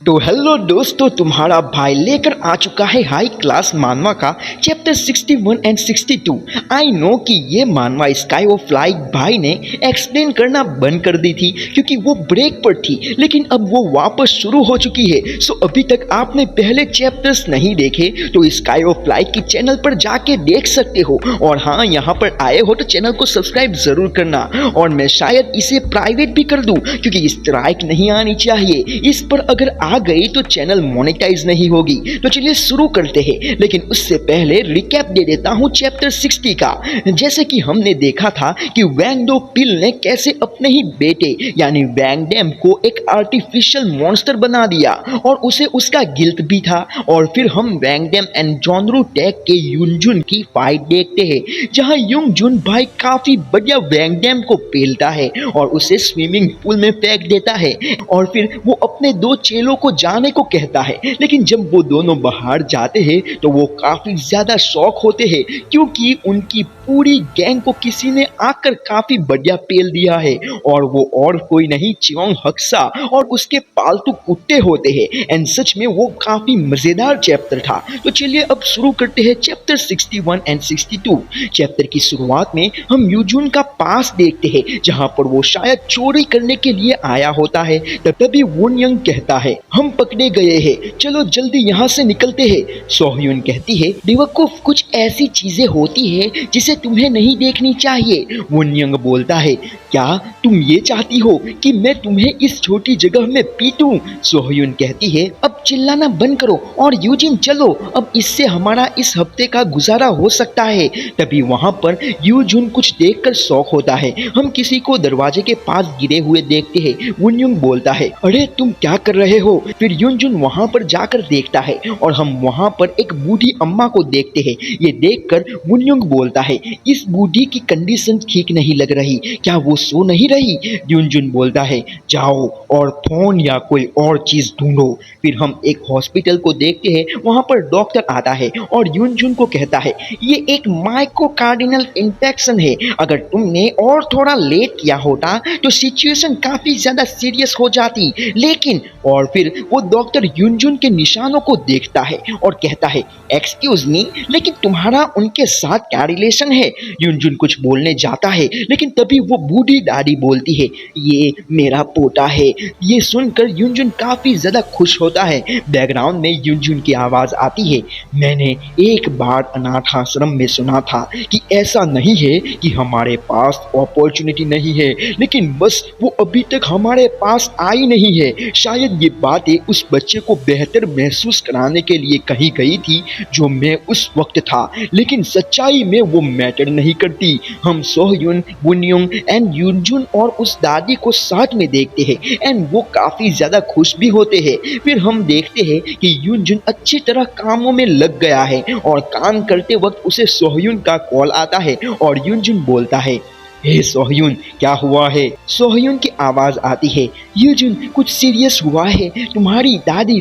तो हेलो दोस्तों, तुम्हारा भाई लेकर आ चुका है हाई क्लास मानवा का चैप्टर 61 एंड 62। आई नो कि ये मानवा स्काई ऑफ लाइट भाई ने एक्सप्लेन करना बंद कर दी थी क्योंकि वो ब्रेक पर थी, लेकिन अब वो वापस शुरू हो चुकी है। सो अभी तक आपने पहले चैप्टर्स नहीं देखे तो स्काई ऑफ लाइट की चैनल पर जाके देख सकते हो। और हाँ, यहाँ पर आए हो तो चैनल को सब्सक्राइब जरूर करना। और मैं शायद इसे प्राइवेट भी कर दूं क्योंकि स्ट्राइक नहीं आनी चाहिए। इस पर अगर आ गई तो चैनल मोनेटाइज नहीं होगी। तो चलिए शुरू करते हैं, लेकिन उससे पहले रिकैप दे देता हूं चैप्टर 60 का। जैसे कि हमने देखा था कि वैंग दो पिल ने कैसे अपने ही बेटे यानी वैंग डैम को एक आर्टिफिशियल मॉन्स्टर बना दिया और उसे उसका गिल्ट भी था। और फिर हम वैंग डैम एंड जॉनरू टैग के युनजुन की फाइट देखते हैं, जहां युनजुन भाई काफी बढ़िया वैंग डैम को पेलता है और उसे स्विमिंग पूल में फेंक देता है। और फिर वो अपने दो चेलों को जाने को कहता है, लेकिन जब वो दोनों बाहर जाते हैं तो वो काफी ज्यादा शॉक होते हैं क्योंकि उनकी पूरी गैंग को किसी ने आकर काफी बढ़िया पेल दिया है। और वो और कोई नहीं, चियोंग हक्सा और उसके पालतू कुत्ते होते हैं। एंड सच में वो काफी मजेदार चैप्टर था। तो चलिए अब शुरू करते हैं चैप्टर 61 एंड 62। चैप्टर की शुरुआत में हम यूजुन का पास देखते हैं, जहां पर वो शायद चोरी करने के लिए आया होता है। तभी वुन यंग कहता है, हम पकड़े गए हैं, चलो जल्दी यहाँ से निकलते हैं। सोह्यून कहती है, बेवकूफ, कुछ ऐसी चीजें होती है जिसे तुम्हें नहीं देखनी चाहिए। वुन यंग बोलता है, क्या तुम ये चाहती हो कि मैं तुम्हें इस छोटी जगह में पीटूं? सोह्यून कहती है, अब चिल्लाना बंद करो और यूजिन चलो, अब इससे हमारा इस हफ्ते का गुजारा हो सकता है। तभी वहां पर यूजुन कुछ देखकर शॉक होता है। हम किसी को दरवाजे के पास गिरे हुए देखते हैं। वुन यंग बोलता है, अरे तुम क्या कर रहे हो? फिर युनजुन वहां पर जाकर देखता है और हम वहां पर एक बूढ़ी अम्मा को देखते हैं। ये देखकर वुन यंग बोलता है, इस बूढ़ी की कंडीशन ठीक नहीं लग रही, क्या वो सो नहीं रही? युनजुन बोलता है, जाओ और फोन या कोई और चीज ढूंढो। फिर हम एक हॉस्पिटल को देखते हैं। वहां पर डॉक्टर आता है और युनजुन को कहता है, ये एक माइकोकार्डिनल इन्फेक्शन है, अगर तुमने और थोड़ा लेट किया होता तो सिचुएशन काफी ज्यादा सीरियस हो जाती। लेकिन और फिर वो डॉक्टर युनजुन के निशानों को देखता है और कहता है, एक्सक्यूज मी, लेकिन तुम्हारा उनके साथ क्या रिलेशन है? युनजुन कुछ बोलने जाता है, लेकिन तभी वो बूढ़ी दादी बोलती है, ये मेरा पोता है। ये सुनकर युनजुन काफी ज्यादा खुश होता है। बैकग्राउंड में युनजुन की आवाज आती है, मैंने एक बार अनाथ आश्रम में सुना था कि ऐसा नहीं है कि हमारे पास अपॉर्चुनिटी नहीं है, लेकिन बस वो अभी तक हमारे पास आई नहीं है। शायद ये बातें उस बच्चे को बेहतर महसूस कराने के लिए कही गई थी जो मैं उस वक्त था, लेकिन सच्चाई में वो मैटर नहीं करती। हम सोह्यून, वुनयोंग एंड युनजुन और उस दादी को साथ में देखते हैं एंड वो काफी ज्यादा खुश भी होते हैं। फिर हम देखते हैं कि युनजुन अच्छी तरह कामों में लग गया है और काम करते वक्त उसे सोह्यून का कॉल आता है और युनजुन बोलता है, हे सोह्यून, क्या हुआ है? सोह्यून की आवाज आती है, युजुन, कुछ सीरियस हुआ है, तुम्हारी दादी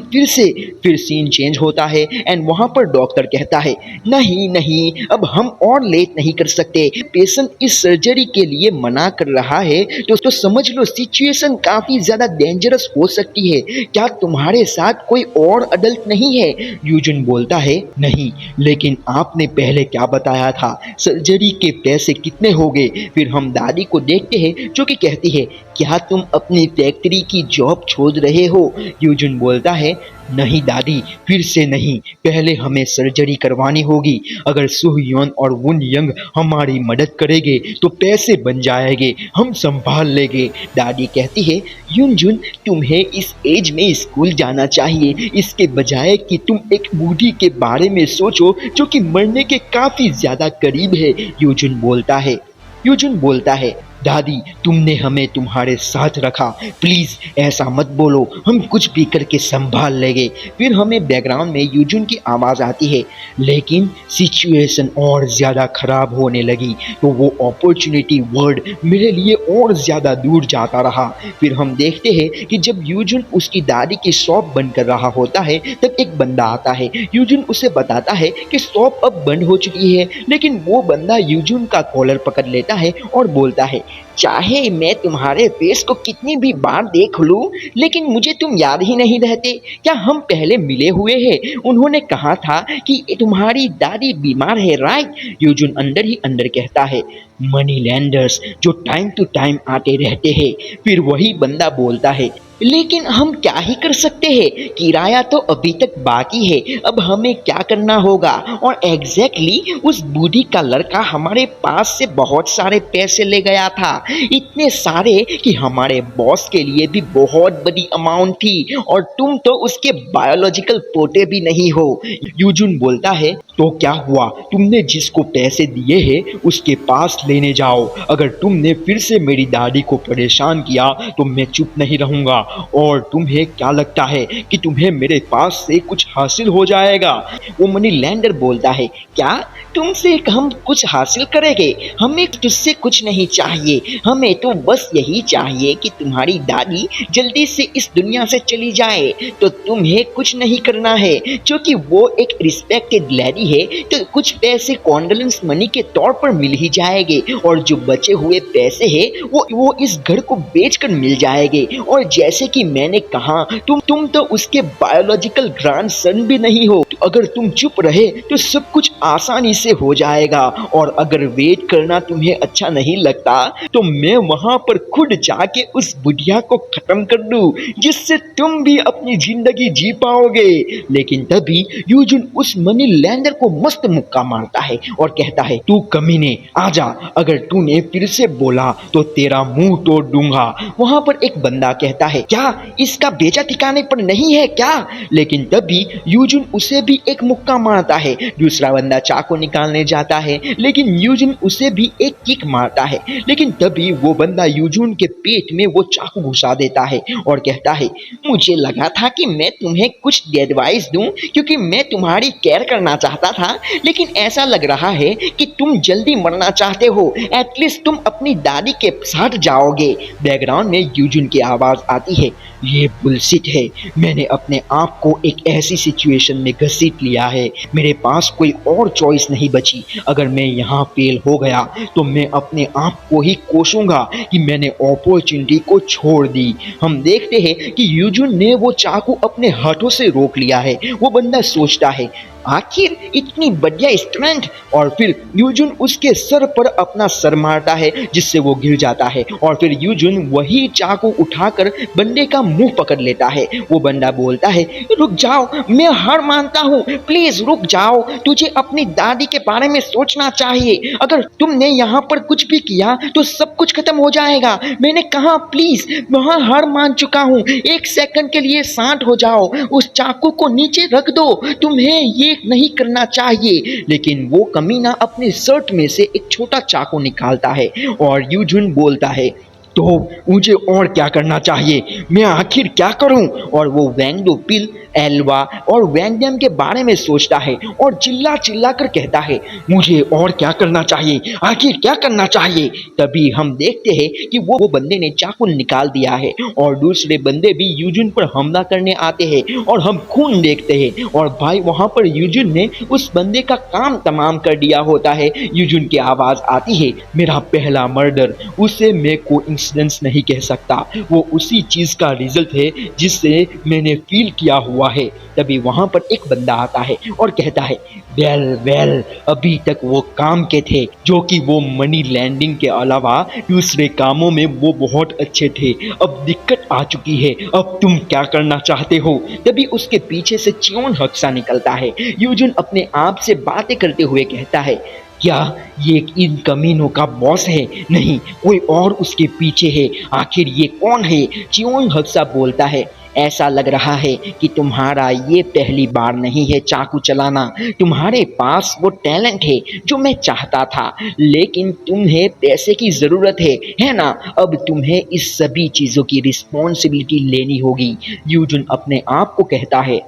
फिर सीन चेंज होता है एंड वहां पर डॉक्टर कहता है, नहीं नहीं, अब हम और लेट नहीं कर सकते, पेशेंट इस सर्जरी के लिए मना कर रहा है तो समझ लो सिचुएशन काफी ज्यादा डेंजरस हो सकती है। क्या तुम्हारे साथ कोई और अडल्ट नहीं है? युजुन बोलता है, नहीं, लेकिन आपने पहले क्या बताया था, सर्जरी के पैसे कितने हो गए? फिर हम दादी को देखते हैं जो कि कहती है, क्या तुम अपनी फैक्ट्री की जॉब छोड़ रहे हो? युजुन बोलता है, नहीं दादी, फिर से नहीं, पहले हमें सर्जरी करवानी होगी। अगर सुह्योन और वुन यंग हमारी मदद करेंगे तो पैसे बन जाएंगे, हम संभाल लेंगे। दादी कहती है, युनजुन, तुम्हें इस एज में स्कूल जाना चाहिए, इसके बजाय कि तुम एक बूढ़ी के बारे में सोचो जो कि मरने के काफी ज्यादा करीब है। युजुन बोलता है, दादी, तुमने हमें तुम्हारे साथ रखा, प्लीज ऐसा मत बोलो, हम कुछ भी करके संभाल लेंगे। फिर हमें बैकग्राउंड में युजुन की आवाज आती है, लेकिन सिचुएशन और ज्यादा खराब होने लगी तो वो अपॉर्चुनिटी वर्ड मेरे लिए और ज्यादा दूर जाता रहा। फिर हम देखते हैं कि जब युजुन उसकी दादी की शॉप बंद कर रहा होता है तब एक बंदा आता है। युजुन उसे बताता है कि शॉप अब बंद हो चुकी है, लेकिन वो बंदा युजुन का कॉलर पकड़ लेता है और बोलता है, चाहे मैं तुम्हारे फेस को कितनी भी बार देख लूं, लेकिन मुझे तुम याद ही नहीं रहते। क्या हम पहले मिले हुए हैं? उन्होंने कहा था कि तुम्हारी दादी बीमार है, राइट? यूजुन अंदर ही अंदर कहता है, मनी लैंडर्स जो टाइम टू टाइम आते रहते हैं। फिर वही बंदा बोलता है, लेकिन हम क्या ही कर सकते हैं, किराया तो अभी तक बाकी है, अब हमें क्या करना होगा? और एग्जैक्टली उस बूढ़ी का लड़का हमारे पास से बहुत सारे पैसे ले गया था, इतने सारे कि हमारे बॉस के लिए भी बहुत बड़ी अमाउंट थी, और तुम तो उसके बायोलॉजिकल पोते भी नहीं हो। यूजुन बोलता है, तो क्या हुआ? तुमने जिसको पैसे दिए हैं उसके पास लेने जाओ। अगर तुमने फिर से मेरी दादी को परेशान किया तो मैं चुप नहीं रहूंगा। और तुम्हें क्या लगता है कि तुम्हें मेरे पास से कुछ हासिल हो जाएगा? वो मनी लैंडर बोलता है, क्या तुमसे हम कुछ हासिल करेंगे? हमें तुझसे कुछ नहीं चाहिए, हमें तो बस यही चाहिए कि तुम्हारी दादी जल्दी से इस दुनिया से चली जाए। तो तुम्हें कुछ नहीं करना है, क्योंकि वो एक रिस्पेक्टेड लेडी है, तो कुछ पैसे कॉन्डोलेंस मनी के तौर पर मिल ही जाएंगे, और जो बचे हुए पैसे हैं वो इस घर को बेचकर मिल जाएंगे। और जैसे कि मैंने कहा, तुम तो उसके बायोलॉजिकल ग्रैंडसन भी नहीं हो, तो अगर तुम चुप रहे तो सब कुछ आसानी से हो जाएगा। और अगर वेट करना तुम्हें अच्छा नहीं लगता तो मैं वहां पर खुद जाके उस बुढ़िया को खत्म कर दूं, जिससे तुम भी अपनी जिंदगी जी पाओगे। लेकिन तभी यूजुन उस मनी लैंडर को मस्त मुक्का मारता है और कहता है, तू कमीने आजा, अगर तूने फिर से बोला तो तेरा मुंह तोड़ दूंगा। वहां पर एक बंदा कहता है, क्या इसका बेचा ठिकाने पर नहीं है क्या? लेकिन तभी यूजुन उसे भी एक मुक्का मारता है। दूसरा बंदा चाकू निकालने जाता है, लेकिन यूजुन उसे भी एक किक मारता है। लेकिन तभी वो बंदा यूजुन के पेट में वो चाकू घुसा देता है और कहता है, मुझे लगा था कि मैं तुम्हें कुछ एडवाइस दूं, क्योंकि मैं तुम्हारी केयर करना चाहता था, लेकिन ऐसा लग रहा है कि तुम जल्दी मरना चाहते हो। एटलीस्ट तुम अपनी दादी के साथ जाओगे। बैकग्राउंड में यूजुन की आवाज आती है, ये बुलशिट है, मैंने अपने आप को एक ऐसी सिचुएशन में घसीट लिया है, मेरे पास कोई और चॉइस नहीं बची। अगर मैं यहाँ फेल हो गया तो मैं अपने आप को ही कोसूंगा कि मैंने अपॉर्चुनिटी को छोड़ दी। हम देखते हैं कि यूजुन ने वो चाकू अपने हाथों से रोक लिया है। वो बंदा सोचता है, आखिर इतनी बढ़िया स्ट्रेंथ, और फिर यूजुन उसके सर पर अपना सर मारता है, जिससे वो गिर जाता है। और फिर यूजुन वही चाकू उठाकर बंदे का मुंह पकड़ लेता है। वो बंदा बोलता है, रुक जाओ, मैं हार मानता हूँ, प्लीज रुक जाओ, तुझे अपनी दादी के बारे में सोचना चाहिए। अगर तुमने यहाँ पर कुछ भी किया तो सब कुछ खत्म हो जाएगा। मैंने कहा, प्लीज, वहाँ हार मान चुका हूँ, एक सेकंड के लिए शांत हो जाओ, उस चाकू को नीचे रख दो, तुम्हें ये नहीं करना चाहिए। लेकिन वो कमीना अपने शर्ट में से एक छोटा चाकू निकालता है और यूजुन बोलता है, तो मुझे और क्या करना चाहिए, मैं आखिर क्या करूं? और वो वैंगडो पिल, एल्वा और वैंगडम के बारे में सोचता है और चिल्ला चिल्ला कर कहता है, मुझे और क्या करना चाहिए, आखिर क्या करना चाहिए? तभी हम देखते हैं कि वो बंदे ने चाकू निकाल दिया है और दूसरे बंदे भी यूजुन पर हमला करने आते हैं और हम खून देखते हैं। और भाई वहां पर यूजुन ने उस बंदे का काम तमाम कर दिया होता है। यूजुन की आवाज आती है, मेरा पहला मर्डर, उसे मैं कोइंसिडेंस नहीं कह सकता, वो उसी चीज का रिजल्ट है जिससे मैंने फील किया हुआ है। तभी वहां पर एक बंदा आता है और कहता है, वेल अभी तक वो काम के थे, जो कि वो मनी लैंडिंग के अलावा दूसरे कामों में वो बहुत अच्छे थे। अब दिक्कत आ चुकी है, अब तुम क्या करना चाहते हो? तभी उसके पीछे से चियोन हक्सा निकलता है। यूजुन अपने आप से बातें करते हुए कहता है, क्या ये इन कमीनों का बॉस है? नहीं, कोई और उसके पीछे है, आखिर ये कौन है? चियोन हक्सा बोलता है, ऐसा लग रहा है कि तुम्हारा ये पहली बार नहीं है चाकू चलाना, तुम्हारे पास वो टैलेंट है जो मैं चाहता था, लेकिन तुम्हें पैसे की ज़रूरत है ना? अब तुम्हें इस सभी चीज़ों की रिस्पॉन्सिबिलिटी लेनी होगी। यूजुन अपने आप को कहता है,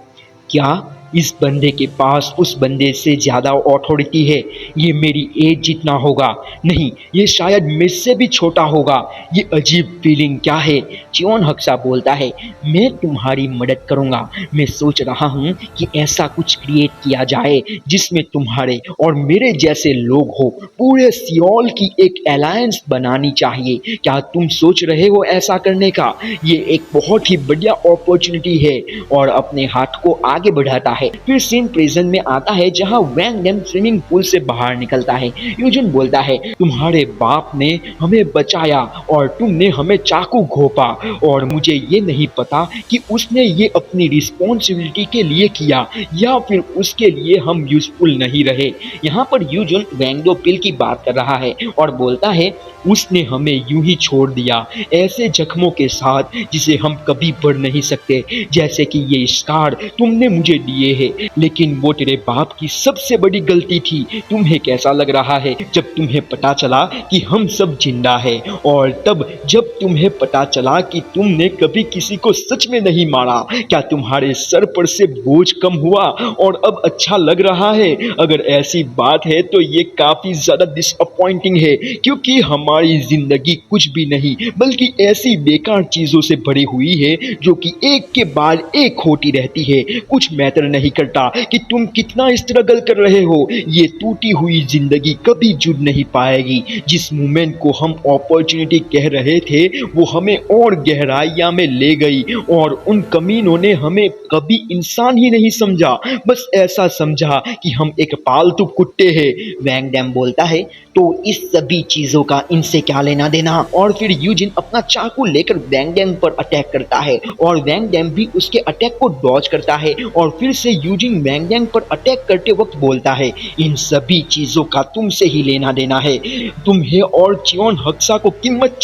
क्या इस बंदे के पास उस बंदे से ज़्यादा अथॉरिटी है। ये मेरी एज जितना होगा, नहीं ये शायद मुझसे भी छोटा होगा। ये अजीब फीलिंग क्या है? चियोन हक्सा बोलता है, मैं तुम्हारी मदद करूँगा। मैं सोच रहा हूँ कि ऐसा कुछ क्रिएट किया जाए जिसमें तुम्हारे और मेरे जैसे लोग हो। पूरे सियोल की एक अलायंस बनानी चाहिए। क्या तुम सोच रहे हो ऐसा करने का? ये एक बहुत ही बढ़िया अपॉर्चुनिटी है और अपने हाथ को आगे बढ़ाता है। फिर सीन प्रेजेंट में आता है जहां वैंग डेम स्विमिंग पूल से बाहर निकलता है। यूजिन बोलता है, तुम्हारे बाप ने हमें बचाया और तुमने हमें चाकू घोंपा और मुझे ये नहीं पता कि उसने ये अपनी रिस्पॉन्सिबिलिटी के लिए किया या फिर उसके लिए हम यूजफुल नहीं रहे। यहाँ पर यूजुन वैंग दो पिल की बात कर रहा है और बोलता है, उसने हमें यूं ही छोड़ दिया ऐसे जख्मों के साथ जिसे हम कभी भर नहीं सकते, जैसे कि ये स्कार तुमने मुझे दिए हैं। लेकिन वो तेरे बाप की सबसे बड़ी गलती थी। तुम्हें कैसा लग रहा है जब तुम्हें पता चला कि हम सब जिंदा है, और तब जब तुम्हें पता चला कि तुमने कभी किसी को सच में नहीं मारा? क्या तुम्हारे सर पर से बोझ कम हुआ और अब अच्छा लग रहा है? अगर ऐसी बात है तो ये काफी ज्यादा डिसअपॉइंटिंग है, क्योंकि हमारी जिंदगी कुछ भी नहीं बल्कि ऐसी बेकार चीजों से भरी हुई है जो कि एक के बाद एक होती रहती है। कुछ मैटर नहीं करता कि तुम कितना स्ट्रगल कर रहे हो, ये टूटी हुई जिंदगी कभी जुड़ नहीं पाएगी। जिस मोमेंट को हम अपॉर्चुनिटी कह रहे थे वो हमें और गहराइयां में ले गई, और उन कमीनों ने हमें कभी इंसान ही नहीं समझा, बस ऐसा समझा कि हम एक पालतू कुत्ते हैं। वैंग डैम बोलता है, तो इस सभी चीजों का इनसे क्या लेना देना? और फिर यूजिन अपना चाकू लेकर वैंग डैम पर अटैक करता है और वैंग डैम भी उसके अटैक को डॉज करता है, और फिर से यूजिन वैंग डैम पर अटैक करते वक्त बोलता है, इन सभी चीजों का तुमसे ही लेना देना है। तुम्हें और चियोन हक्सा को कीमत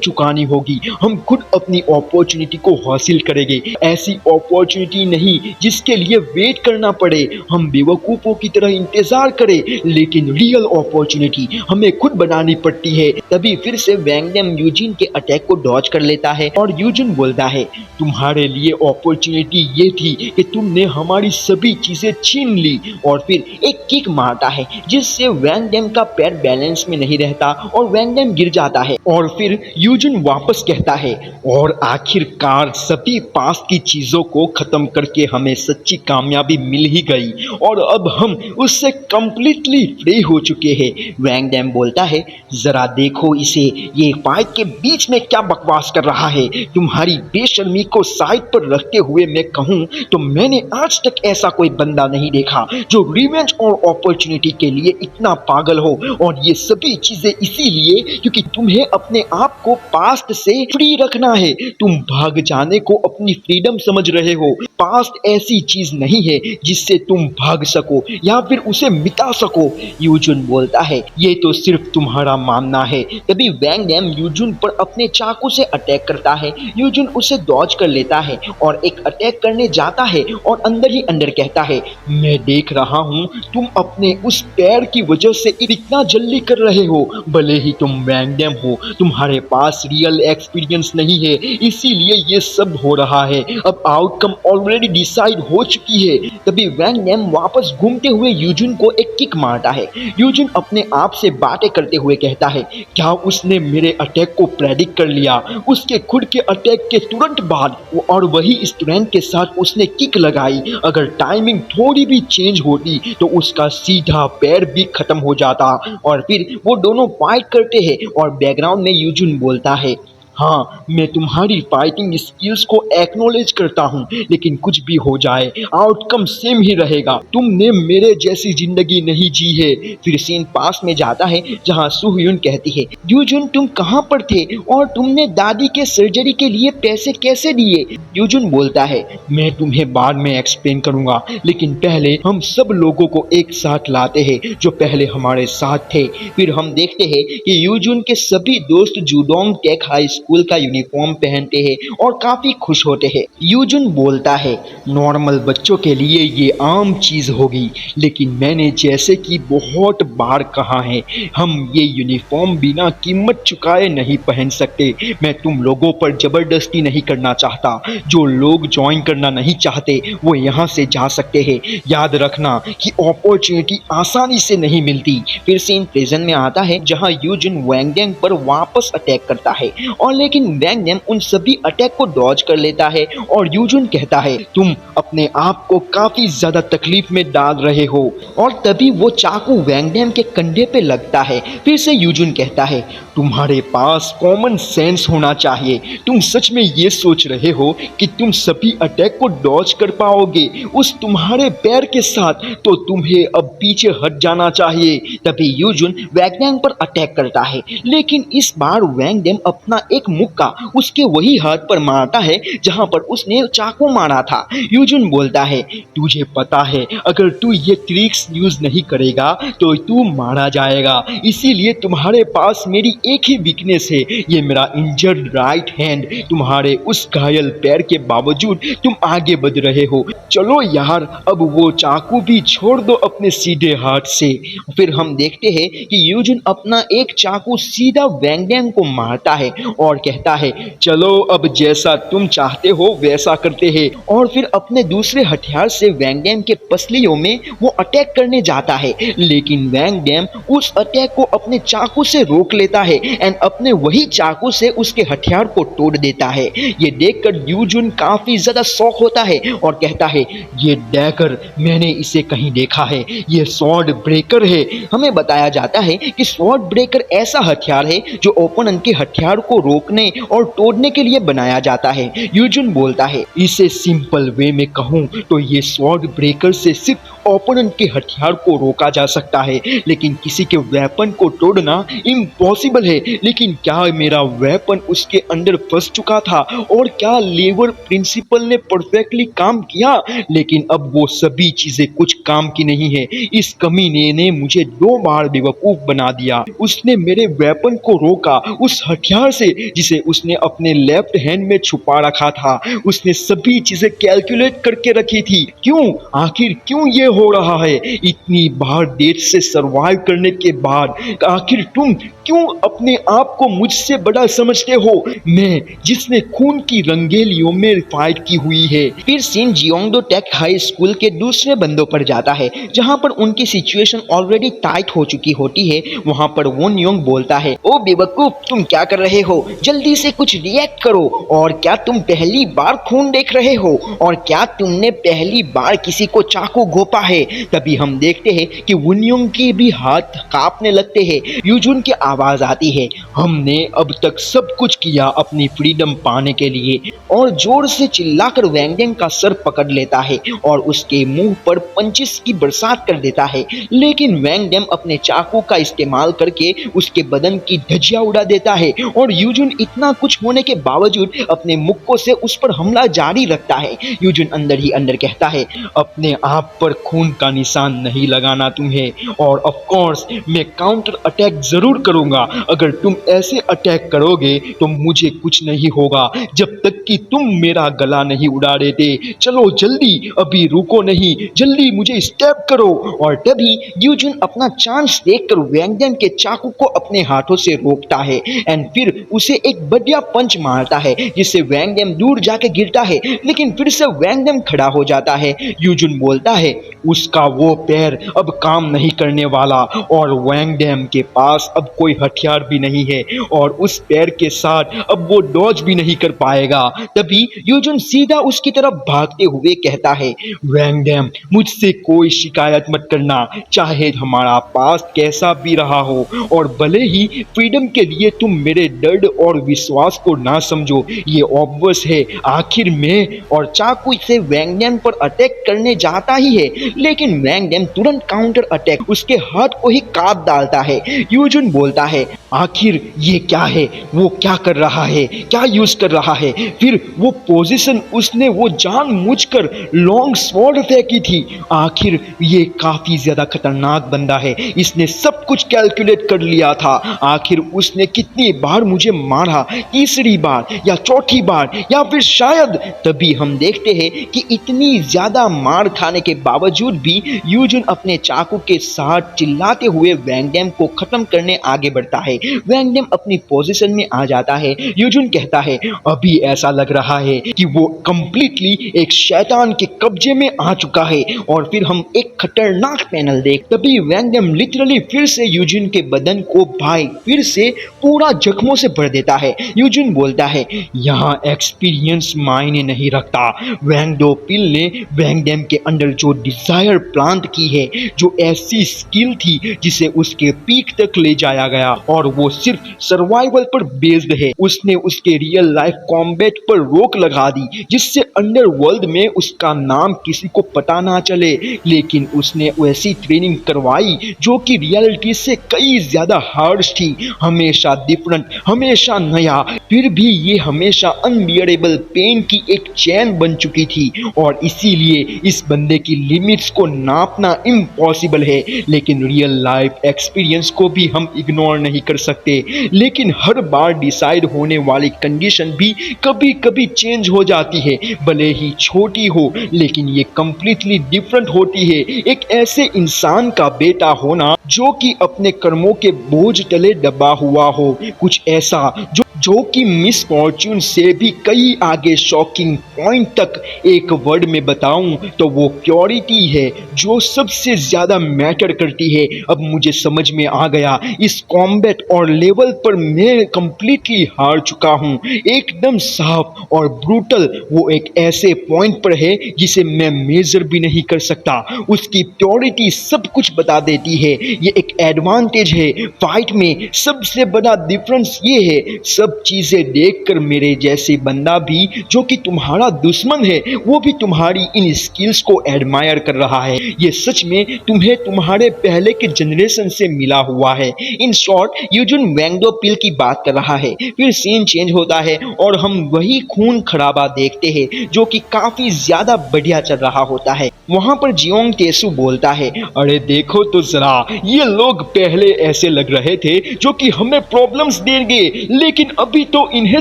चुकानी होगी। हम खुद अपनी अपॉर्चुनिटी को हासिल करेंगे, ऐसी अपॉर्चुनिटी नहीं जिसके लिए वेट करना पड़े, हम बेवकूफों की तरह इंतजार करें, लेकिन रियल अपॉर्चुनिटी हमें खुद बनानी पड़ती है। तभी फिर से वैंग डैम यूजिन के अटैक को डॉज कर लेता है और यूजिन बोलता है, तुम्हारे लिए अपॉर्चुनिटी ये थी कि तुमने हमारी सभी चीजें छीन ली, और फिर एक किक मारता है जिससे वैंग डैम का पैर बैलेंस में नहीं रहता और वैंग डैम गिर जाता है। और फिर यूजिन वापस कहता है, और आखिरकार सभी पास्ट की चीजों को खत्म करके हमें सच्ची कामयाबी मिल ही गई और अब हम उससे कंप्लीटली फ्री हो चुके हैं। वैंग डैम बोलता है, जरा देखो इसे, ये फाइट के बीच में क्या बकवास कर रहा है। तुम्हारी बेशर्मी को साइड पर रखते हुए मैं कहूँ तो मैंने आज तक ऐसा कोई बंदा नहीं देखा जो रिवेंज और अपॉर्चुनिटी के लिए इतना पागल हो, और ये सभी चीजें इसीलिए क्योंकि तुम्हें अपने आप को पास्ट से फ्री रखना है। तुम भाग जाने को अपनी फ्रीडम समझ रहे हो। पास्ट ऐसी चीज नहीं है जिससे तुम भाग सको या फिर उसे मिटा सको। यूजुन बोलता है, ये तो सिर्फ तुम्हारा मानना है। तभी वैंग डैम यूजुन पर अपने चाकू से अटैक करता है। यूजुन उसे डॉज कर लेता है और एक अटैक करने जाता है और अंदर ही अंदर कहता है, मैं देख रहा हूँ तुम अपने उस पैर की वजह से इतना जल्दी कर रहे हो। भले ही तुम वैंग डैम हो, तुम्हारे पास रियल एक्सपीरियंस नहीं है, इसीलिए ये सब हो रहा है। अब आउटकम ऑलरेडी डिसाइड हो चुकी है। तभी वैंग डैम वापस घूमते हुए यूजुन को एक किक मारता है। यूजिन अपने आप से बातें करते हुए कहता है, क्या उसने मेरे अटैक को प्रेडिक्ट कर लिया? उसके खुद के अटैक के तुरंत बाद और वही स्ट्रेंथ के साथ उसने किक लगाई। अगर टाइमिंग थोड़ी भी चेंज होती तो उसका सीधा पैर भी खत्म हो जाता। और फिर वो दोनों फाइट करते हैं और बैकग्राउंड में यूजिन बोलता है, हाँ मैं तुम्हारी फाइटिंग स्किल्स को एक्नॉलेज करता हूँ, लेकिन कुछ भी हो जाए आउटकम सेम ही रहेगा। तुमने मेरे जैसी जिंदगी नहीं जी है। फिर सीन पास में जाता है जहाँ सुहयुन कहती है, यूजुन तुम कहाँ पर थे और तुमने दादी के सर्जरी के लिए पैसे कैसे दिए? यूजुन बोलता है, मैं तुम्हें बाद में एक्सप्लेन करूंगा, लेकिन पहले हम सब लोगों को एक साथ लाते हैं जो पहले हमारे साथ थे। फिर हम देखते हैं कि यूजुन के सभी दोस्त जूडोंग टेक हाई स्कूल का यूनिफॉर्म पहनते हैं और काफी खुश होते हैं। यूजुन बोलता है, नॉर्मल बच्चों के लिए ये आम चीज होगी, लेकिन मैंने जैसे कि बहुत बार कहा है, हम ये यूनिफॉर्म बिना कीमत चुकाए नहीं पहन सकते। मैं तुम लोगों पर जबरदस्ती नहीं करना चाहता। जो लोग ज्वाइन करना नहीं चाहते वो यहाँ से जा सकते हैं। याद रखना कि अपॉर्चुनिटी आसानी से नहीं मिलती। फिर सीन प्रिजन में आता है जहाँ यूजुन वैंग डेंग पर वापस अटैक करता है, और लेकिन वैंग डेंग उन सभी अटैक को डॉज कर लेता है और यूजुन कहता है, तुम अपने आप को काफी ज्यादा तकलीफ में डाल रहे हो। और तभी वो चाकू वैंग डेंग के कंधे पे लगता है। फिर से यूजुन कहता है, तुम्हारे पास कॉमन सेंस होना चाहिए। तुम सच में ये सोच रहे हो कि तुम सभी अटैक को डॉज कर पाओगे उस तुम्हारे पैर के साथ? तो तुम्हें अब पीछे हट जाना चाहिए। तभी यूजुन वैंग डेंग पर अटैक करता है, लेकिन इस बार वैंग डेंग अपना एक मुक्का उसके वही हाथ पर मारता है जहां पर उसने चाकू मारा था। यूजुन बोलता है, तुझे पता है अगर तू ये ट्रिक्स यूज नहीं करेगा तो तू मारा जाएगा, इसीलिए तुम्हारे पास मेरी एक ही वीकनेस है, ये मेरा इंजर्ड राइट हैंड। तुम्हारे उस घायल पैर के बावजूद तुम आगे बढ़ रहे हो। चलो यार, अब वो चाकू भी छोड़ दो अपने सीधे हाथ से। फिर हम देखते हैं कि यूजुन अपना एक चाकू सीधा वैंग डेंग को मारता है और कहता है, चलो अब जैसा तुम चाहते हो वैसा करते हैं। और फिर अपने दूसरे हथियार से वैंग डेंग के पसलियों में वो अटैक करने जाता है, लेकिन वैंग डेंग उस अटैक को अपने चाकू से रोक लेता है एंड अपने वही चाकू से उसके हथियार को तोड़ देता है। ये देखकर यूजुन काफी ज्यादा शॉक होता है और कहता है, ये डैगर मैंने इसे कहीं देखा है, ये स्वॉर्ड ब्रेकर है। हमें बताया जाता है कि स्वॉर्ड ब्रेकर ऐसा हथियार है जो ओपोनेंट के हथियार को रोकने और तोड़ने के लिए बनाया जाता है। यूजुन बोलता है, इसे सिंपल वे में कहूं तो ये स्वॉर्ड ब्रेकर से सिर्फ ओपोनेंट के हथियार को रोका जा सकता है, लेकिन किसी के वेपन को तोड़ना इम्पॉसिबल है। लेकिन क्या मेरा वेपन उसके अंदर फंस चुका था और क्या लीवर प्रिंसिपल ने परफेक्टली काम किया? लेकिन अब वो सभी चीजें कुछ काम की नहीं है। इस कमीने ने मुझे 2 बार बेवकूफ बना दिया। उसने मेरे वेपन को रोका उस हथियार से जिसे उसने अपने लेफ्ट हैंड में छुपा रखा था। उसने सभी चीजें कैलकुलेट करके रखी थी। क्यों, आखिर क्यों ये हो रहा है? इतनी बार डेथ से सरवाइव करने के बाद आखिर तुम क्यों अपने आप को मुझसे बड़ा समझते हो, मैं जिसने खून की रंगेलियों में फाइट की हुई है। फिर सीन जियोंगडो टेक हाई स्कूल के दूसरे बंदों पर जाता है जहां पर उनकी सिचुएशन ऑलरेडी टाइट हो चुकी होती है। वहां पर वोन योंग बोलता है, ओ बेवकूफ, तुम क्या कर रहे हो? जल्दी से कुछ रिएक्ट करो। और क्या तुम पहली बार खून देख रहे हो? और क्या तुमने पहली बार किसी को चाकू घोंपा है? तभी हम देखते हैं कि वोन योंग के भी हाथ कांपने लगते हैं। यूजुन की आवाज आती है, हमने अब तक सब कुछ किया अपनी फ्रीडम पाने के लिए। और जोर से चिल्लाकर वैंग डेंग का सर पकड़ लेता है और उसके मुंह पर पंचेस की बरसात कर देता है। लेकिन वैंग डेंग अपने चाकू का इस्तेमाल करके उसके बदन की धज्जियां उड़ा देता है और यूजुन इतना कुछ होने के बावजूद अपने मुक्कों से उस पर हमला जारी रखता है। यूजुन अंदर ही अंदर कहता है, अपने आप पर खून का निशान नहीं लगाना तुम्हें, और ऑफ कोर्स मैं काउंटर अटैक जरूर करूंगा। अगर तुम ऐसे अटैक करोगे तो मुझे कुछ नहीं होगा जब तक कि तुम मेरा गला नहीं उड़ा देते। चलो जल्दी, अभी रुको नहीं, जल्दी मुझे स्टेप करो। और तभी यूजुन अपना चांस देखकर वैंग डेंग के चाकू को अपने हाथों से रोकता है एंड फिर उसे एक बढ़िया पंच मारता है जिससे वैंग डेंग दूर जाके गिरता है। लेकिन फिर से वैंग डेंग खड़ा हो जाता है। यूजुन बोलता है, उसका वो पैर अब काम नहीं करने वाला और वैंग डेंग के पास अब कोई हथियार भी नहीं है और उस पैर के साथ अब वो डॉज भी नहीं कर पाएगा। तभी यूजुन सीधा उसकी तरफ भागते हुए कहता है, वैंग डेंग, मुझसे कोई शिकायत मत करना, चाहे हमारा पास कैसा भी रहा हो, और भले ही फ्रीडम के लिए तुम मेरे दर्द और विश्वास को ना समझो, ये ऑब्वियस है। आखिर में और चाकू से वैंग डेंग पर अटैक करने जाता ही है, लेकिन वैंग डेम तुरंत काउंटर अटैक उसके हाथ को ही काट डालता है। यूजुन बोलता है, आखिर ये क्या है, वो क्या कर रहा है, क्या यूज कर रहा है। फिर वो पोजीशन उसने वो जानबूझकर लॉन्ग स्वॉर्ड फेंकी थी। आखिर ये काफी ज्यादा खतरनाक बंदा है, इसने सब कुछ कैलकुलेट कर लिया था। आखिर उसने कितनी बार मुझे मारा, तीसरी बार या चौथी बार या फिर शायद। तभी हम देखते हैं कि इतनी ज्यादा मार खाने के बावजूद भी यूजुन अपने चाकू के साथ चिल्लाते हुए वैंग डेम को खत्म करने आगे बढ़ता है। वैंग डेम अपनी पोजीशन में आ जाता है। यूजुन कहता है, अभी ऐसा लग रहा है कि वो कंप्लीटली एक शैतान के कब्जे में आ चुका है। और फिर हम एक खतरनाक पैनल देख, तभी वैंग डेम लिटरली फिर से यूजुन के बदन को भाई फिर से पूरा जख्मों से भर देता है। यूजुन बोलता है, यहाँ एक्सपीरियंस मायने नहीं रखता। वैंग डो पिल ने वैंग डेम के अंदर जो डिजायर प्लांट की है, जो ऐसी स्किल थी जिसे उसके पीक तक ले जाया गया, और वो सिर्फ सर्वाइवल पर बेस्ड है। उसने उसके रियल लाइफ कॉम्बैट पर रोक लगा दी, जिससे अंडरवर्ल्ड में उसका नाम किसी को पता ना चले। लेकिन उसने वैसी ट्रेनिंग करवाई जो कि रियलिटी से कई ज्यादा हार्श थी, हमेशा डिफरेंट, हमेशा नया। फिर भी ये हमेशा अनबियरेबल पेन की एक चैन बन चुकी थी, और इसीलिए इस बंदे की लिमिट्स को नापना इम्पॉसिबल है। लेकिन रियल लाइफ एक्सपीरियंस को भी हम इग्नोर नहीं कर सकते। लेकिन हर बार डिसाइड होने वाली कंडीशन भी कभी कभी चेंज हो जाती है, भले ही छोटी हो, लेकिन ये कंप्लीटली डिफरेंट होती है। एक ऐसे इंसान का बेटा होना जो कि अपने कर्मों के बोझ तले दबा हुआ हो, कुछ ऐसा जो कि मिस फॉर्च्यून से भी कई आगे शॉकिंग पॉइंट तक। एक वर्ड में बताऊं तो वो प्योरिटी है जो सबसे ज्यादा मैटर करती है। अब मुझे समझ में आ गया, इस कॉम्बैट और लेवल पर मैं कंप्लीटली हार चुका हूं। एकदम साफ और ब्रूटल वो एक ऐसे पॉइंट पर है जिसे मैं मेजर भी नहीं कर सकता। उसकी प्योरिटी सब कुछ बता देती है। ये एक एडवांटेज है फाइट में। सबसे बड़ा डिफरेंस ये है, सब चीजें देखकर मेरे जैसे बंदा भी जो कि तुम्हारा दुश्मन है, वो भी तुम्हारी इन स्किल्स को एडमायर कर रहा है। ये सच में तुम्हें तुम्हारे पहले के जनरेशन से मिला हुआ है। इन शॉर्ट, यूजुन वैंग डो पिल की बात कर रहा है। फिर सीन चेंज होता है और हम वही खून खराबा देखते हैं जो कि काफी ज्यादा बढ़िया चल रहा होता है। वहां पर जियोंग तेसु बोलता है, अरे देखो तो जरा, ये लोग पहले ऐसे लग रहे थे जो कि हमें प्रॉब्लम्स देंगे, लेकिन अभी तो इन्हें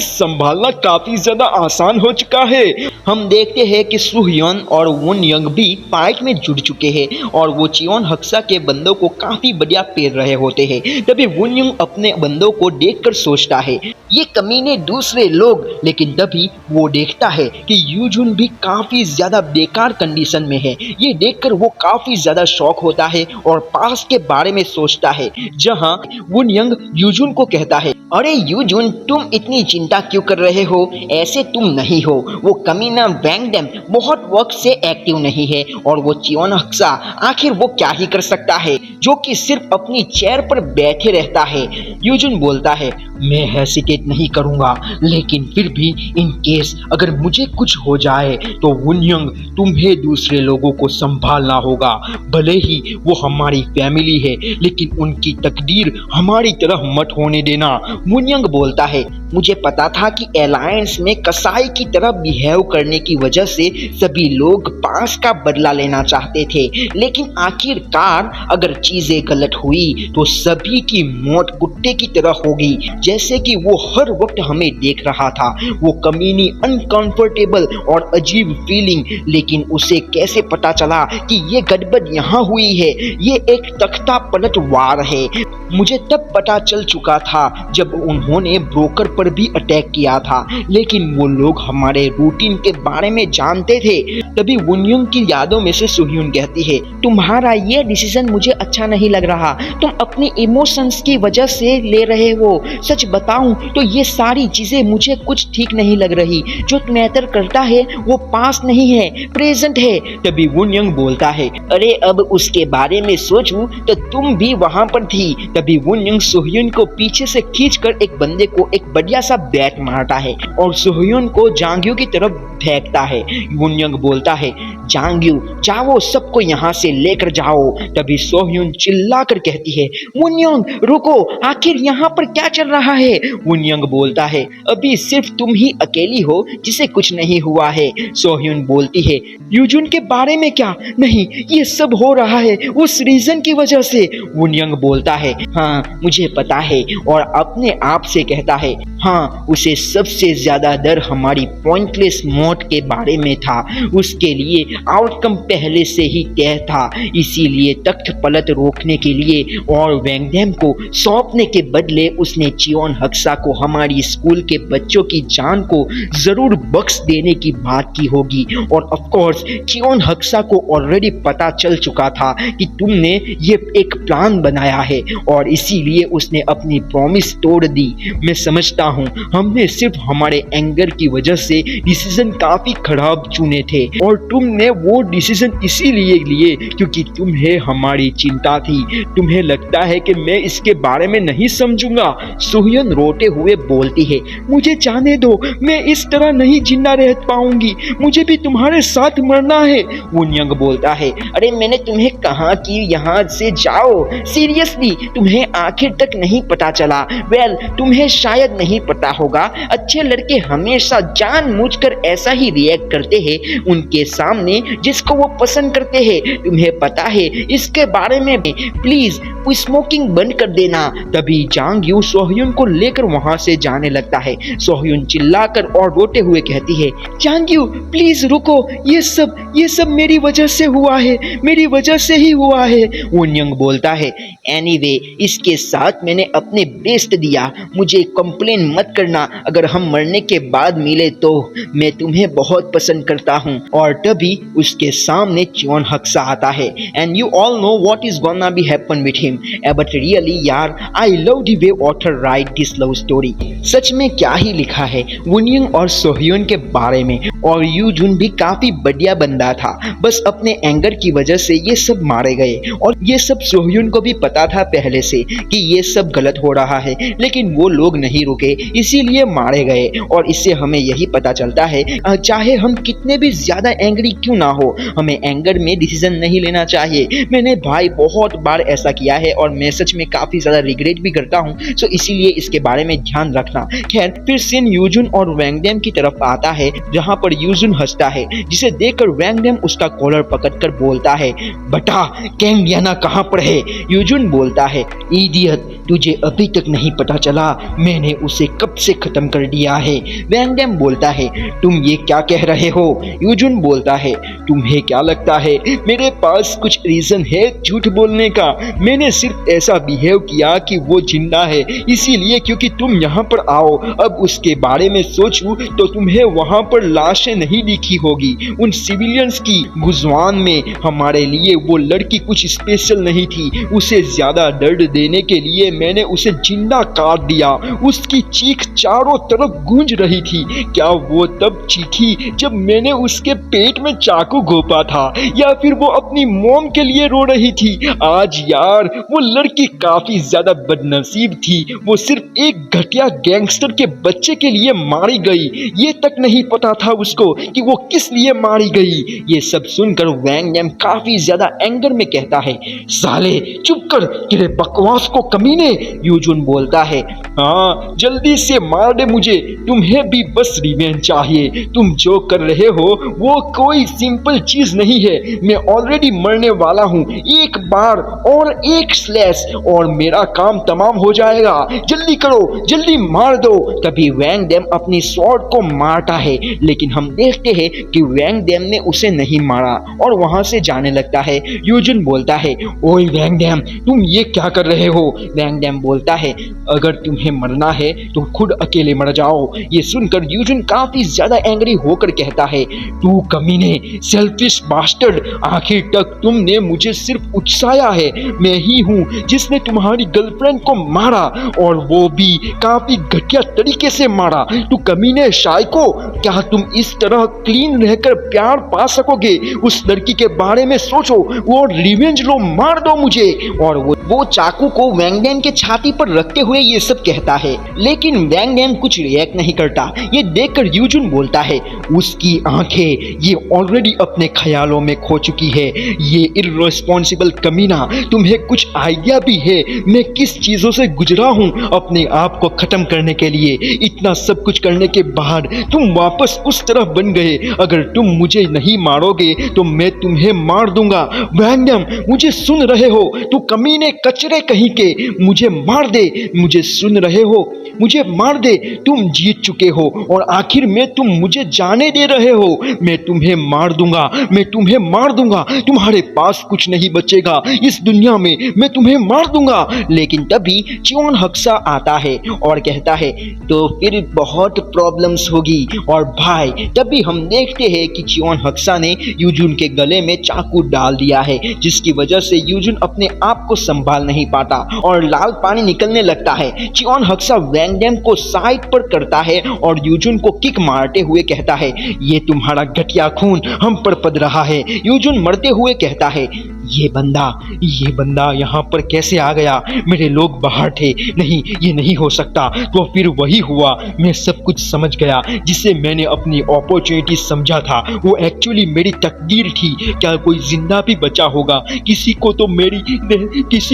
संभालना काफी ज्यादा आसान हो चुका है। हम देखते हैं कि सुहयोन और वुन यंग भी फाइट में जुड़ चुके हैं और वो चियोन हक्सा के बंदों को काफी बढ़िया पेर रहे होते हैं। तभी वुन यंग अपने बंदों को देखकर सोचता है, ये कमीने दूसरे लोग। लेकिन तभी वो देखता है कि यूजुन भी काफी ज्यादा बेकार कंडीशन में है। ये देखकर वो काफी ज्यादा शॉक होता है और पास के बारे में सोचता है, जहां वुन यंग यूजुन को कहता है, अरे यूजुन, तुम इतनी चिंता क्यों कर रहे हो? ऐसे तुम नहीं हो। वो कमीना वैंग डेम बहुत वक्त से एक्टिव नहीं है, और वो चियोन हक्सा आखिर वो क्या ही कर सकता है जो कि सिर्फ अपनी चेयर पर बैठे रहता है। यूजुन बोलता है, मैं हेसिटेट नहीं करूंगा, लेकिन फिर भी इन केस अगर मुझे कुछ हो जाए तो वुन यंग, तुम्हें दूसरे लोगों को संभालना होगा। भले ही वो हमारी फैमिली है, लेकिन उनकी तकदीर हमारी तरह मत होने देना। वुन यंग बोलता है, मुझे पता था कि अलायंस में कसाई की तरह बिहेव करने की वजह से सभी लोग पास का बदला लेना चाहते थे, लेकिन आखिरकार अगर चीजें गलत हुई तो सभी की मौत कुत्ते की तरह होगी, जैसे कि वो हर वक्त हमें देख रहा था। वो कमीनी अनकंफर्टेबल और अजीब फीलिंग, लेकिन उसे कैसे पता चला कि ये गड़बड़ यहाँ हुई है? ये एक तख्ता पलट वार है। मुझे तब पता चल चुका था जब उन्होंने ब्रोकर पर भी अटैक किया था, लेकिन वो लोग हमारे रूटीन के बारे में जानते थे। तभी वुनयुंग की यादों में से सुहयुन कहती है, तुम्हारा ये डिसीजन मुझे अच्छा नहीं लग रहा। तुम अपने इमोशंस की वजह से ले रहे हो। सच बताऊं तो ये सारी चीजें मुझे कुछ ठीक नहीं लग रही। जो मैटर करता है वो पास नहीं है, प्रेजेंट है। तभी वुनयुंग बोलता है, अरे अब उसके बारे में सोचूं तो तुम भी वहां पर थी। तभी वुनयुंग सुहयुन को पीछे से खींचकर एक बंदे को एक बढ़िया सा बैट मारता है और सुहयुन को जांग्यू की तरफ फेंकता है। वुनयुंग बोलता है, जांग्यू जाओ, सबको यहाँ से लेकर जाओ। तभी सोह्यून चिल्लाकर कहती है, वुनयंग रुको, आखिर यहाँ पर क्या चल रहा है? वुनयंग बोलता है, अभी सिर्फ तुम ही अकेली हो जिसे कुछ नहीं हुआ है। सोह्यून बोलती है, यूजुन के बारे में क्या? नहीं, ये सब हो रहा है उस रीजन की वजह से। वुनयंग बोलता है, हाँ मुझे पता है, और अपने आप से कहता है, हाँ उसे सबसे ज्यादा डर हमारी पॉइंटलेस मौत के बारे में था। उसके लिए आउटकम पहले से ही तय था, इसीलिए तख्त पलट रोकने के लिए और वैंगडैम को सौंपने के बदले उसने चियोन हक्सा को हमारी स्कूल के बच्चों की जान को जरूर बख्श देने की बात की होगी। और ऑफ कोर्स चियोन हक्सा को ऑलरेडी पता चल चुका था कि तुमने ये एक प्लान बनाया है, और इसीलिए उसने अपनी प्रॉमिस तोड़ दी। मैं समझता हूँ हमने सिर्फ हमारे एंगर की वजह से डिसीजन काफी खराब चुने थे, और तुमने वो डिसीजन इसीलिए लिए क्योंकि तुम्हें हमारी चिंता थी। तुम्हें लगता है कि मैं इसके बारे में नहीं समझूंगा? सोह्यून रोते हुए बोलती है, मुझे जाने दो, मैं इस तरह नहीं जिंदा रह पाऊंगी, मुझे भी तुम्हारे साथ मरना है। वुनयंग बोलता है, अरे मैंने तुम्हें कहा कि यहाँ से जाओ, सीरियसली तुम्हें आखिर तक नहीं पता चला? वेल तुम्हें शायद नहीं पता होगा, अच्छे लड़के हमेशा जानबूझकर ऐसा ही रिएक्ट करते हैं उनके सामने जिसको वो पसंद करते हैं। तुम्हें पता है इसके बारे में? प्लीज स्मोकिंग बंद कर देना। तभी जांग्यू सोह्यून को लेकर वहां से जाने लगता है। सोह्यून चिल्लाकर और रोते हुए कहती है, जांग्यू प्लीज रुको, ये सब मेरी वजह से हुआ है, मेरी वजह से ही हुआ है। वुनयंग बोलता है, एनीवे इसके साथ मैंने अपने बेस्ट दिया, मुझे कंप्लेन मत करना, अगर हम मरने के बाद मिले तो मैं तुम्हें बहुत पसंद करता हूँ। और तभी उसके सामने चियोन हक्सा आता है, and you all know what is gonna be happen with him, but really यार I love the way author write this love story. सच में क्या ही लिखा है वुनयंग और सोह्यून के बारे में। और यूजुन भी काफी बढ़िया बंदा था, बस अपने एंगर की वजह से ये सब मारे गए, और ये सब सोह्यून को भी पता था पहले से कि ये सब गलत हो रहा है, लेकिन वो लोग नहीं रुके, इसीलिए मारे गए। और इससे हमें यही पता चलता है चाहे हम कितने भी ज्यादा एंग्री क्यों ना हो, हमें एंगर में डिसीजन नहीं लेना चाहिए। मैंने भाई बहुत बार ऐसा किया है और मैं सच में काफी ज्यादा रिग्रेट भी करता हूँ, सो इसीलिए इसके बारे में ध्यान रखना। खैर फिर सीन यूजुन और वैंगडैम की तरफ आता है, जहाँ पर यूजुन हंसता है, जिसे देखकर वैंगडैम उसका कॉलर पकड़कर बोलता है, बता कैंग याना कहाँ पर है? यूजुन बोलता है, इडियट तुझे अभी तक नहीं पता चला, मैंने उसे कब से खत्म कर दिया है। वैंगडैम बोलता है, तुम ये क्या कह रहे हो? यूजुन बोलता है, तुम्हें क्या लगता है मेरे पास कुछ रीजन है झूठ बोलने का? मैंने सिर्फ ऐसा बिहेव किया कि वो जिंदा है, इसीलिए क्योंकि तुम यहाँ पर आओ। अब उसके बारे में सोचूं तो तुम्हें वहाँ पर लाशें नहीं दिखी होगी उन सिविलियंस की। गुजवान में हमारे लिए वो लड़की कुछ स्पेशल नहीं थी, उसे ज्यादा दर्द देने के लिए मैंने उसे जिंदा काट दिया। उसकी चीख चारों तरफ गूंज रही थी। क्या वो तब चीखी जब मैंने उसके पेट में चाकू घोंपा था, या फिर वो अपनी मॉम के लिए रो रही थी? आज यार वो लड़की काफी ज्यादा बदनसीब थी, वो सिर्फ एक घटिया गैंगस्टर के बच्चे के लिए मारी गई, ये तक नहीं पता था उसको कि वो किस लिए मारी गई। ये सब सुनकर वैंगडैम काफी ज्यादा एंगर में कहता है, साले चुप कर, तेरे बकवास को कमीने। यूजुन बोलता है, हाँ जल्दी से मार दे मुझे, तुम्हें भी बस रिवेंज चाहिए। तुम जो कर रहे हो वो कोई सिंपल चीज नहीं है, मैं ऑलरेडी मरने वाला हूँ, एक बार और एक स्लैश और मेरा काम तमाम हो जाएगा, जल्दी करो, जल्दी मार दो। तभी वैंगडैम अपनी स्वॉर्ड को मारता है, लेकिन हम देखते हैं कि वैंगडैम ने उसे नहीं मारा और वहां से जाने लगता है। यूजुन बोलता है, ओए वैंगडैम तुम ये क्या कर रहे हो? वैंगडैम बोलता है, अगर तुम्हें मरना है तो खुद अकेले मर जाओ। ये सुनकर यूजुन काफी ज्यादा एंग्री होकर कहता है, तू कमीने, सेल्फिश बास्टर्ड, आखिर तक तुमने मुझे सिर्फ उकसाया है, मैं ही हूँ जिसने तुम्हारी गर्लफ्रेंड को मारा, और वो भी काफी घटिया तरीके से मारा। तू कमीने शाइको, क्या तुम इस किस तरह क्लीन रहकर प्यार पा सकोगे, उस लड़की के बारे में सोचो और रिवेंज लो, मार दो मुझे। और वो चाकू को वैंग डैम के छाती पर रखते हुए ये सब कहता है, लेकिन वैंग डैम कुछ रिएक्ट नहीं करता। ये देखकर यूजुन बोलता है, उसकी आंखें ये ऑलरेडी अपने ख्यालों में खो चुकी है। ये इर्रेस्पॉन्सिबल कमीना, तुम्हें कुछ आइडिया भी है मैं किस चीजों से गुजरा हूँ अपने आप को खत्म करने के लिए? इतना सब कुछ करने के बाद तुम वापस उस तरफ बन गए। अगर तुम मुझे नहीं मारोगे तो मैं तुम्हें मार दूंगा। वैंग डैम, मुझे सुन रहे हो? तू कमीने कचरे कहीं के, मुझे मार दे। मुझे सुन रहे हो? मुझे मार दे। तुम जीत चुके हो और आखिर में तुम मुझे जाने दे रहे हो। मैं तुम्हें मार दूंगा, मैं तुम्हें मार दूंगा। तुम्हारे पास कुछ नहीं बचेगा इस दुनिया में, मैं तुम्हें मार दूंगा। लेकिन तभी चियोन हक्सा आता है और कहता है, तो फिर बहुत प्रॉब्लम्स होगी। और भाई तभी हम देखते हैं कि चियोन हक्सा ने यूजुन के गले में चाकू डाल दिया है, जिसकी वजह से यूजुन अपने आप को संभाल नहीं पाता और लाल पानी निकलने लगता है। चियोन हक्सा वैंग डैम को साइड पर करता है और यूजुन को किक मारते हुए कहता है, ये तुम्हारा घटिया खून हम पर पद रहा है। यूजुन मरते हुए कहता है, ये बंदा यहाँ पर कैसे आ गया? मेरे लोग बाहर थे। नहीं, ये नहीं हो सकता। तो फिर वही हुआ, मैं सब कुछ समझ गया। जिसे मैंने अपनी अपॉर्चुनिटी समझा था वो एक्चुअली मेरी तकदीर थी। क्या कोई जिंदा भी बचा होगा? किसी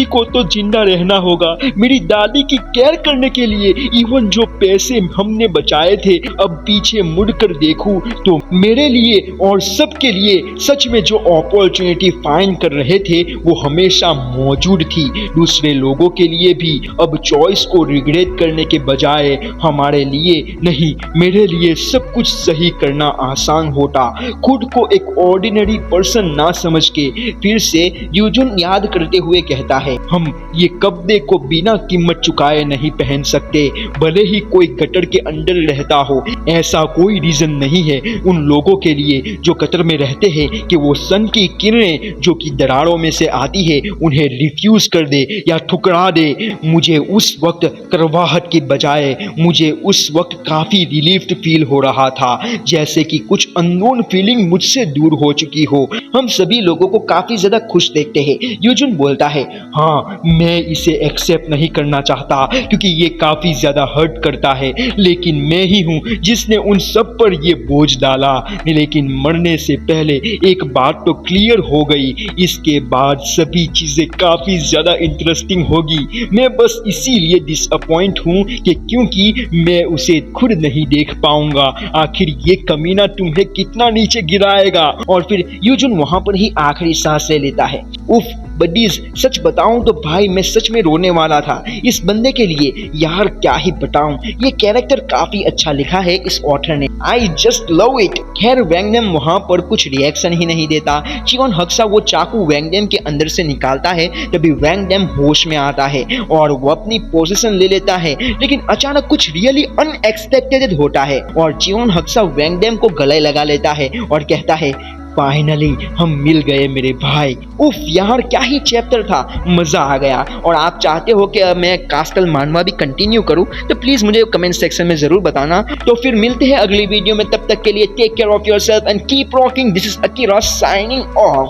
को तो जिंदा रहना होगा मेरी दादी की केयर करने के लिए। इवन जो पैसे हमने बचाए थे, अब पीछे मुड़कर देखूं तो मेरे लिए और सबके लिए सच में जो अपॉर्चुनिटी फाइंड कर रहे थे वो हमेशा मौजूद थी। दूसरे लोगों के लिए भी अब चॉइस को रिग्रेट करने के बजाय हमारे लिए नहीं, मेरे लिए सब कुछ सही करना आसान होता। खुद को एक ऑर्डिनरी पर्सन ना समझ के फिर से यूजुन याद करते हुए कहता है, हम ये कपड़े को बिना कीमत चुकाए नहीं पहन सकते, भले ही कोई गटर के अंदर रहता हो। ऐसा कोई रीजन नहीं है उन लोगों के लिए जो कतर में रहते हैं कि वो सन की किरणें जो कि दरारों में से आती है उन्हें रिफ्यूज कर दे या ठुकरा दे। मुझे उस वक्त करवाहट की बजाय मुझे उस वक्त काफी रिलीफ्ड फील हो रहा था, जैसे कि कुछ अननोन फीलिंग मुझसे दूर हो चुकी हो। हम सभी लोगों को काफी ज्यादा खुश देखते हैं। यूजुन बोलता है, हाँ मैं इसे एक्सेप्ट नहीं करना चाहता क्योंकि ये काफी ज्यादा हर्ट करता है, लेकिन मैं ही हूँ जिसने उन सब पर ये बोझ डाला। लेकिन मरने से पहले एक बात तो क्लियर हो गई, इसके बाद सभी चीजें काफी ज्यादा इंटरेस्टिंग होगी। मैं बस इसीलिए डिसअपॉइंट हूँ कि क्योंकि मैं उसे खुद नहीं देख पाऊंगा। आखिर ये कमीना तुम्हें कितना नीचे गिराएगा। और फिर यूजुन वहां पर ही आखिरी सांस ले लेता है। उफ बडीज, सच बताऊं तो भाई मैं सच में रोने वाला था इस बंदे के लिए। यार क्या ही बताऊं, ये कैरेक्टर काफी अच्छा लिखा है इस ऑथर ने। I just love it. खैर वैंग डैम वहां पर कुछ रिएक्शन ही नहीं देता। चियोन हक्सा वो चाकू वैंग डैम के अंदर से निकालता है, तभी वैंग डैम होश में आता है और वो अपनी पोजीशन ले लेता है। लेकिन अचानक कुछ रियली अनएक्सपेक्टेड होता है और चियोन हक्सा वैंग डैम को गले लगा लेता है और कहता है, फाइनली हम मिल गए मेरे भाई। उफ यार क्या ही चैप्टर था, मजा आ गया। और आप चाहते हो कि मैं कास्टल मानवा भी कंटिन्यू करूं तो प्लीज मुझे कमेंट सेक्शन में जरूर बताना। तो फिर मिलते हैं अगली वीडियो में, तब तक के लिए take care of yourself and keep rocking. This is Akira signing of.